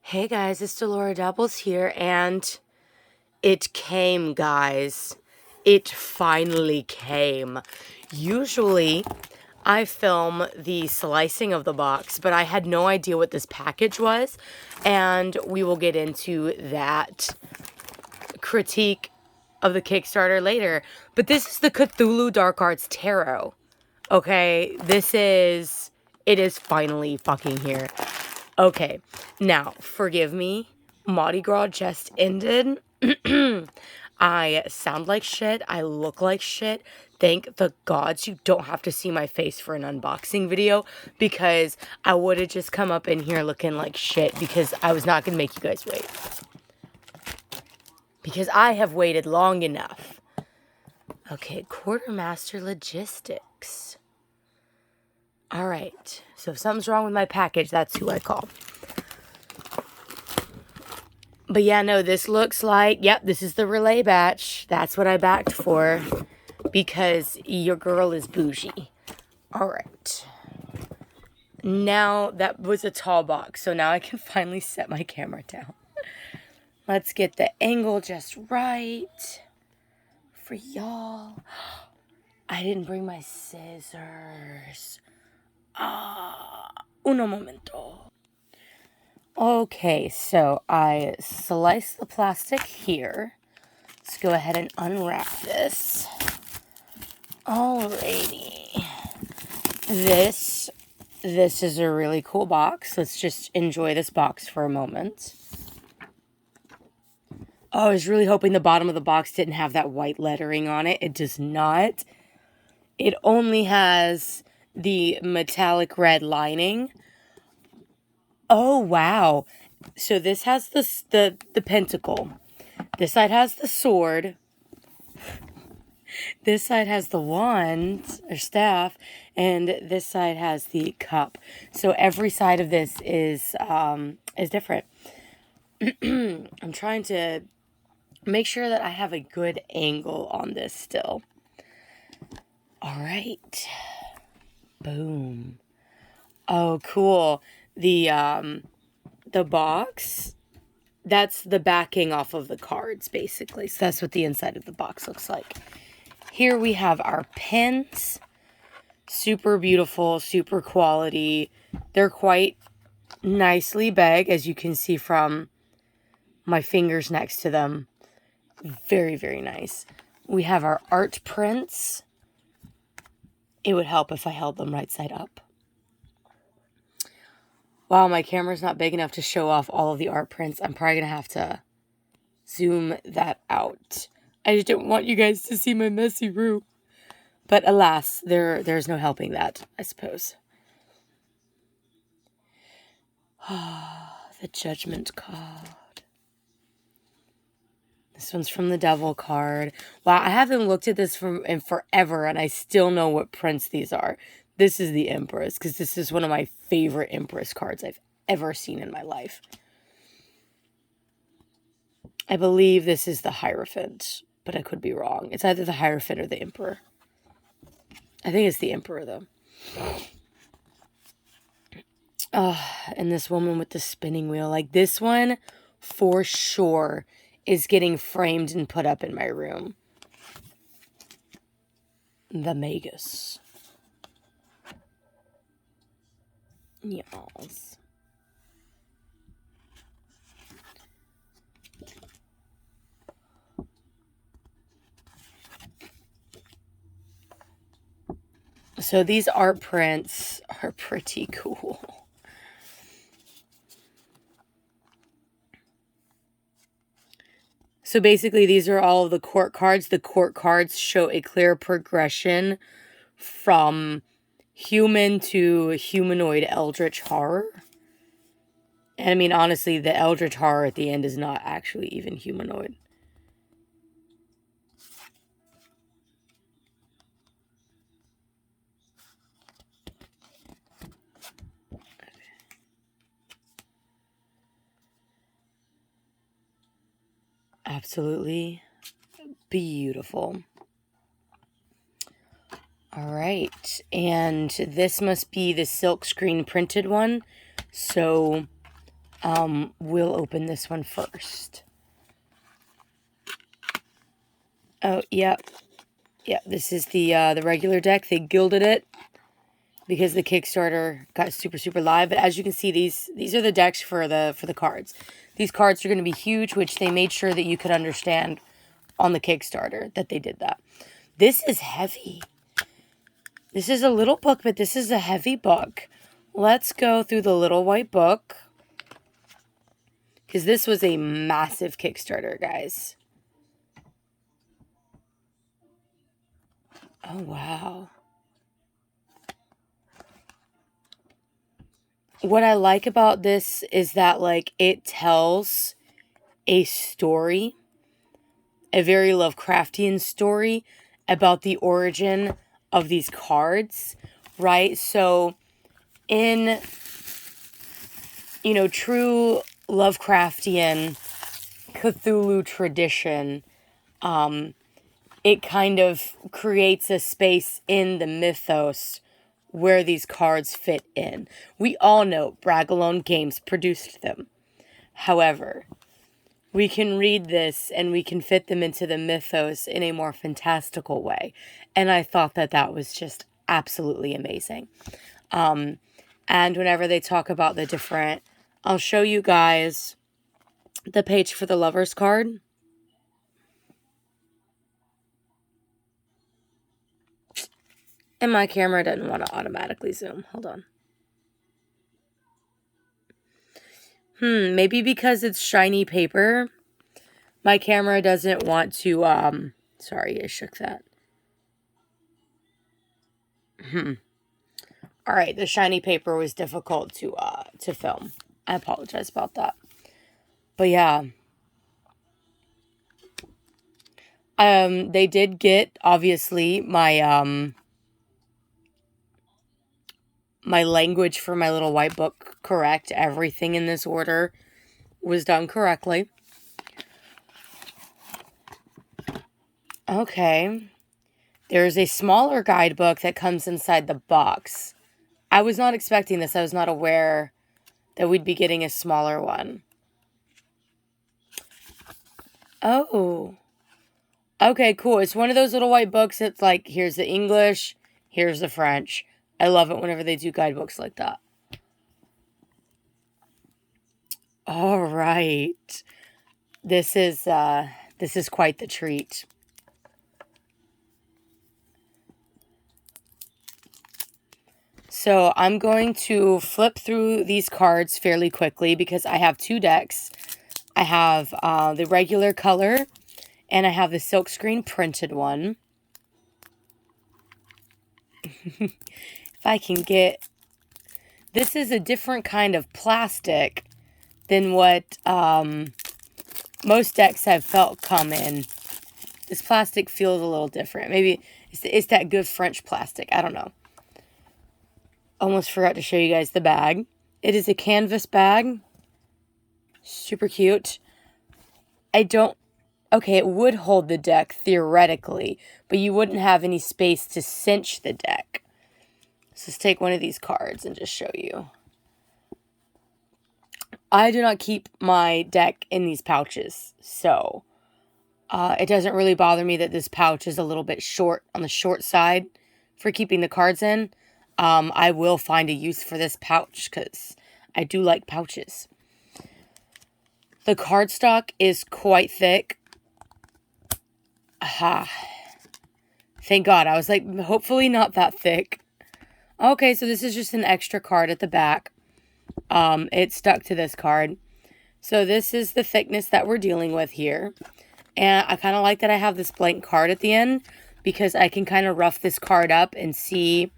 Hey guys, it's Delora Doubles here, and it came, guys. It finally came. Usually, I film the slicing of the box, but I had no idea what this package was, and we will get into that critique of the Kickstarter later. But this is the Cthulhu Dark Arts Tarot. Okay, it is finally fucking here. Okay, now, forgive me. Mardi Gras just ended. I sound like shit. I look like shit. Thank the gods you don't have to see my face for an unboxing video, because I would have just come up in here looking like shit because I was not going to make you guys wait. Because I have waited long enough. Okay, Quartermaster Logistics. Alright, so if something's wrong with my package, that's who I call. But yeah, no, this looks like, yep, this is the relay batch. That's what I backed for, because your girl is bougie. Alright. Now, that was a tall box, so now I can finally set my camera down. Let's get the angle just right for y'all. I didn't bring my scissors. Uno momento. Okay, so I sliced the plastic here. Let's go ahead and unwrap this. Alrighty. This is a really cool box. Let's just enjoy this box for a moment. Oh, I was really hoping the bottom of the box didn't have that white lettering on it. It does not. It only has the metallic red lining. Oh, wow. So this has the pentacle. This side has the sword. This side has the wand, or staff. And this side has the cup. So every side of this is different. I'm trying to make sure that I have a good angle on this still. All right. Boom. Oh, cool. The box, that's the backing off of the cards, basically. So that's what the inside of the box looks like. Here we have our pens. Super beautiful, super quality. They're quite nicely big, as you can see from my fingers next to them. Very, very nice. We have our art prints. It would help if I held them right side up. Wow, my camera's not big enough to show off all of the art prints. I'm probably going to have to zoom that out. I just don't want you guys to see my messy room. But alas, there's no helping that, I suppose. The Judgment card. This one's from the Devil card. Wow, I haven't looked at this in forever, and I still know what prints these are. This is the Empress, because this is one of my favorite Empress cards I've ever seen in my life. I believe this is the Hierophant, but I could be wrong. It's either the Hierophant or the Emperor. I think it's the Emperor, though. And this woman with the spinning wheel. Like, this one, for sure, is getting framed and put up in my room. The Magus. Yes. So these art prints are pretty cool. So basically, these are all of the court cards. The court cards show a clear progression from human to humanoid eldritch horror. And I mean, honestly, the eldritch horror at the end is not actually even humanoid. Absolutely beautiful. All right, and this must be the silkscreen printed one. So we'll open this one first. Oh, yep. Yeah, this is the regular deck. They gilded it because the Kickstarter got super, super live. But as you can see, these are the decks for the cards. These cards are going to be huge, which they made sure that you could understand on the Kickstarter that they did that. This is heavy. This is a little book, but this is a heavy book. Let's go through the little white book, because this was a massive Kickstarter, guys. Oh, wow. What I like about this is that, like, it tells a story, a very Lovecraftian story about the origin of these cards, right? So in, you know, true Lovecraftian Cthulhu tradition, it kind of creates a space in the mythos where these cards fit in. We all know Bragalone Games produced them. However, we can read this and we can fit them into the mythos in a more fantastical way. And I thought that that was just absolutely amazing. And whenever they talk about the different, I'll show you guys the page for the Lover's card. And my camera doesn't want to automatically zoom. Hold on. Maybe because it's shiny paper, my camera doesn't want to, sorry, I shook that. All right, the shiny paper was difficult to film. I apologize about that. But yeah. They did get, obviously, my, my language for my little white book correct. Everything in this order was done correctly. Okay. There's a smaller guidebook that comes inside the box. I was not expecting this. I was not aware that we'd be getting a smaller one. Oh. Okay, cool. It's one of those little white books that's like, here's the English, here's the French. I love it whenever they do guidebooks like that. All right. This is quite the treat. So I'm going to flip through these cards fairly quickly because I have two decks. I have the regular color and I have the silkscreen printed one. If I can get... This is a different kind of plastic than what most decks I've felt come in. This plastic feels a little different. Maybe it's that good French plastic. I don't know. Almost forgot to show you guys the bag. It is a canvas bag. Super cute. Okay, it would hold the deck theoretically, but you wouldn't have any space to cinch the deck. So let's take one of these cards and just show you. I do not keep my deck in these pouches, so it doesn't really bother me that this pouch is a little bit short on the short side for keeping the cards in. I will find a use for this pouch because I do like pouches. The cardstock is quite thick. Aha. Thank God. I was like, hopefully not that thick. Okay, so this is just an extra card at the back. It's stuck to this card. So this is the thickness that we're dealing with here. And I kind of like that I have this blank card at the end because I can kind of rough this card up and see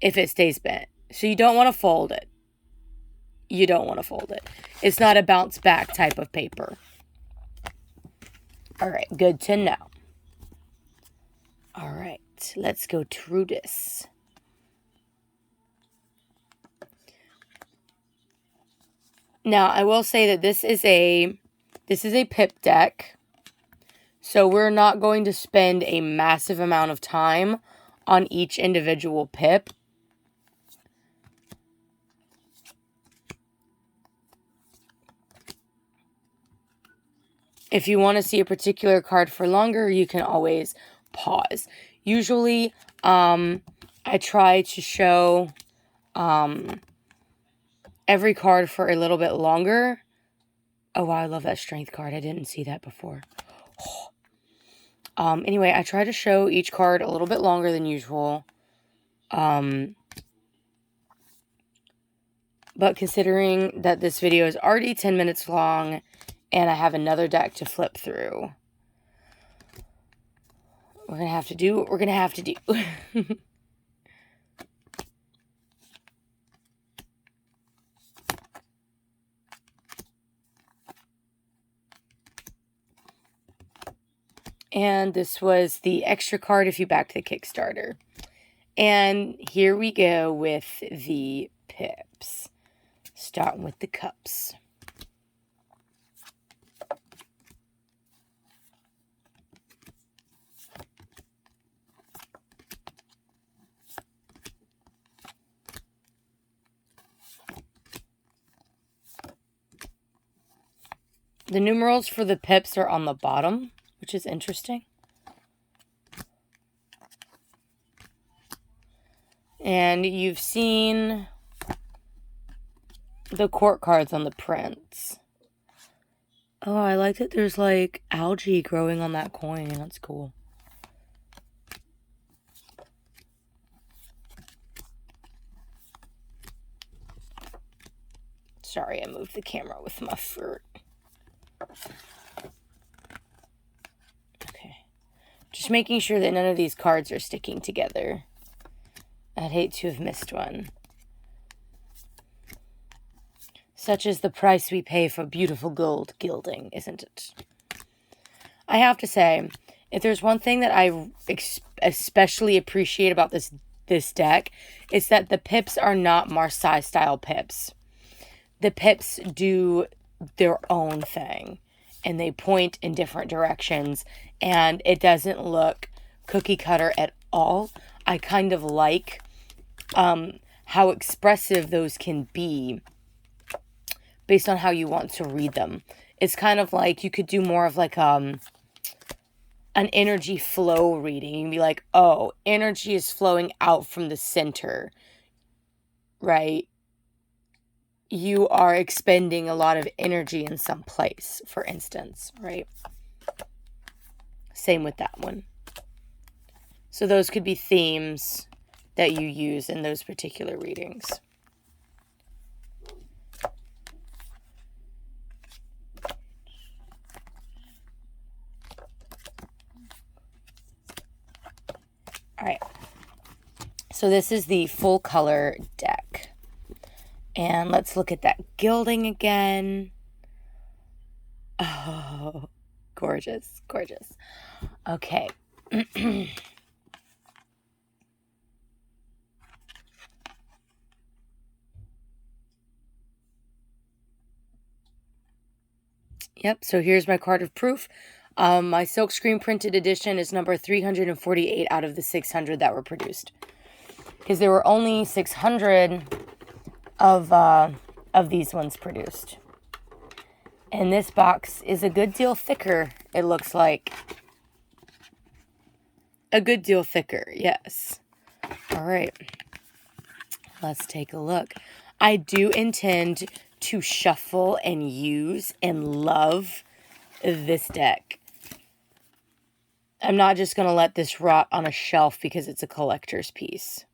if it stays bent. So you don't want to fold it. You don't want to fold it. It's not a bounce back type of paper. All right, good to know. All right, let's go through this. Now, I will say that this is a pip deck. So we're not going to spend a massive amount of time on each individual pip. If you want to see a particular card for longer, you can always pause. Usually, I try to show every card for a little bit longer. Oh, wow, I love that strength card. I didn't see that before. Anyway, I try to show each card a little bit longer than usual. But considering that this video is already 10 minutes long and I have another deck to flip through, we're going to have to do what we're going to have to do. And this was the extra card if you backed the Kickstarter. And here we go with the pips. Starting with the cups. The numerals for the pips are on the bottom, which is interesting. And you've seen the court cards on the prints. Oh, I like that there's like algae growing on that coin. That's cool. Sorry, I moved the camera with my foot. Okay. Just making sure that none of these cards are sticking together. I'd hate to have missed one. Such is the price we pay for beautiful gold gilding, isn't it? I have to say, if there's one thing that I especially appreciate about this deck, it's that the pips are not Marseille-style pips. The pips do their own thing, and they point in different directions, and it doesn't look cookie cutter at all. I kind of like how expressive those can be based on how you want to read them. It's kind of like you could do more of like an energy flow reading. You can be like, oh, energy is flowing out from the center, right? You are expending a lot of energy in some place, for instance, right? Same with that one. So those could be themes that you use in those particular readings. All right. So this is the full color deck. And let's look at that gilding again. Oh, gorgeous, gorgeous. Okay. Yep, so here's my card of proof. My silkscreen printed edition is number 348 out of the 600 that were produced. Because there were only 600 of these ones produced. And this box is a good deal thicker, it looks like. A good deal thicker, yes. All right. Let's take a look. I do intend to shuffle and use and love this deck. I'm not just going to let this rot on a shelf because it's a collector's piece.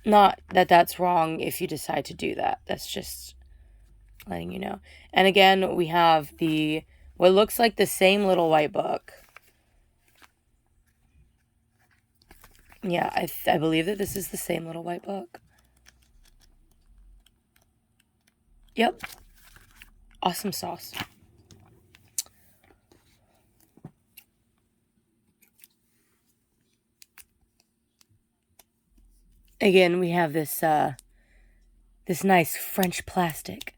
Not that that's wrong if you decide to do that. That's just letting you know. And again, we have what looks like the same little white book. Yeah, I believe that this is the same little white book. Yep. Awesome sauce. Again, we have this nice French plastic.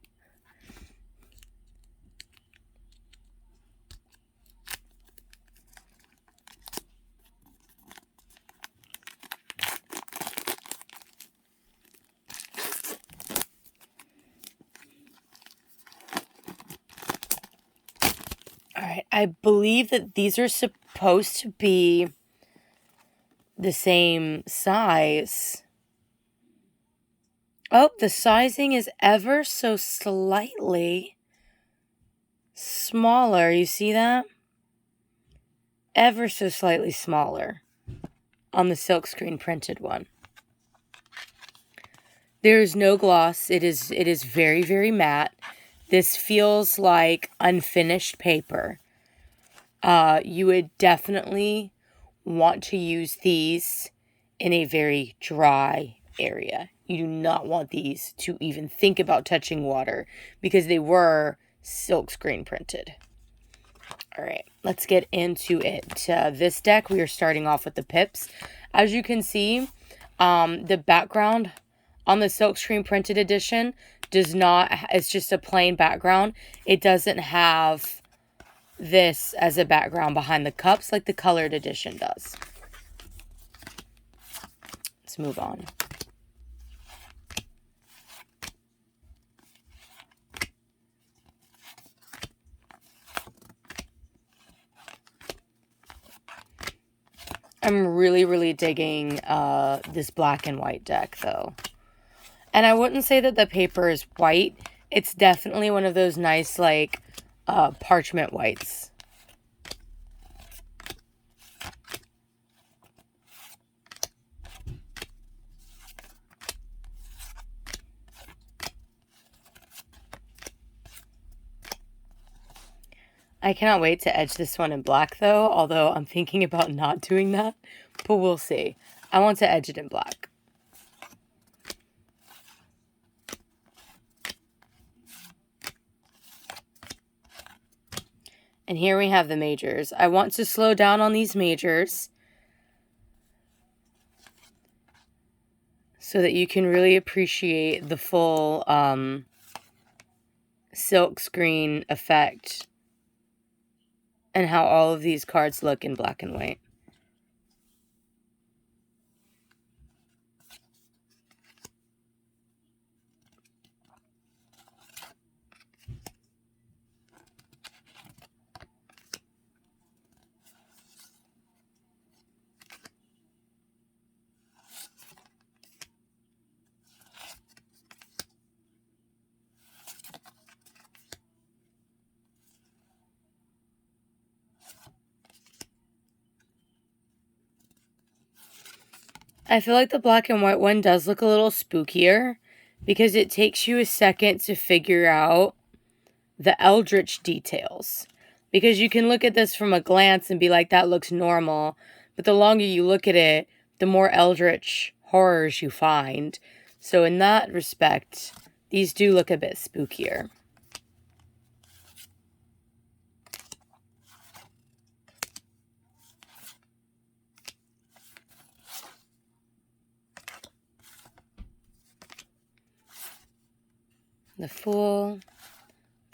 right, I believe that these are supposed to be the same size. Oh, the sizing is ever so slightly smaller. You see that? Ever so slightly smaller on the silkscreen printed one. There is no gloss. It is very, very matte. This feels like unfinished paper. You would definitely want to use these in a very dry area. You do not want these to even think about touching water because they were silkscreen printed. All right, let's get into it. This deck, we are starting off with the pips. As you can see, the background on the silkscreen printed edition does not, it's just a plain background. It doesn't have this as a background behind the cups like the colored edition does. Let's move on. I'm really, really digging this black and white deck, though. And I wouldn't say that the paper is white. It's definitely one of those nice, like, parchment whites. I cannot wait to edge this one in black, though, although I'm thinking about not doing that, but we'll see. I want to edge it in black. And here we have the majors. I want to slow down on these majors so that you can really appreciate the full silk screen effect and how all of these cards look in black and white. I feel like the black and white one does look a little spookier because it takes you a second to figure out the eldritch details. Because you can look at this from a glance and be like, that looks normal. But the longer you look at it, the more eldritch horrors you find. So in that respect, these do look a bit spookier. The Fool,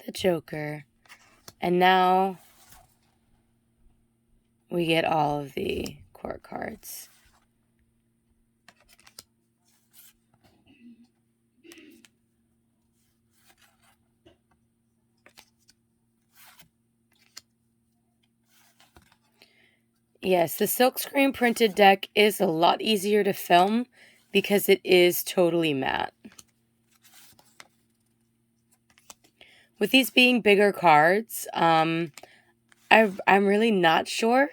the Joker, and now we get all of the court cards. Yes, the silkscreen printed deck is a lot easier to film because it is totally matte. With these being bigger cards, I'm really not sure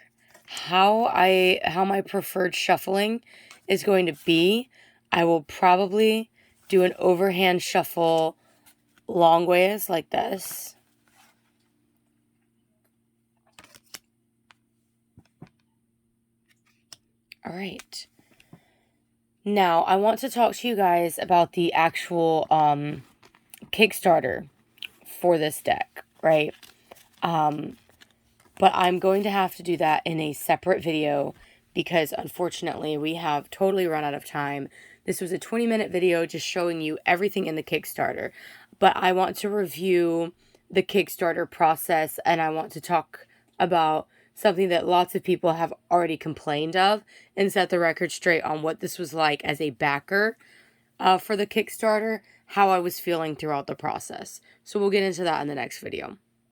how my preferred shuffling is going to be. I will probably do an overhand shuffle long ways like this. All right. Now, I want to talk to you guys about the actual Kickstarter for this deck, right? But I'm going to have to do that in a separate video because unfortunately we have totally run out of time. This was a 20-minute video just showing you everything in the Kickstarter. But I want to review the Kickstarter process and I want to talk about something that lots of people have already complained of and set the record straight on what this was like as a backer for the Kickstarter, how I was feeling throughout the process. So we'll get into that in the next video.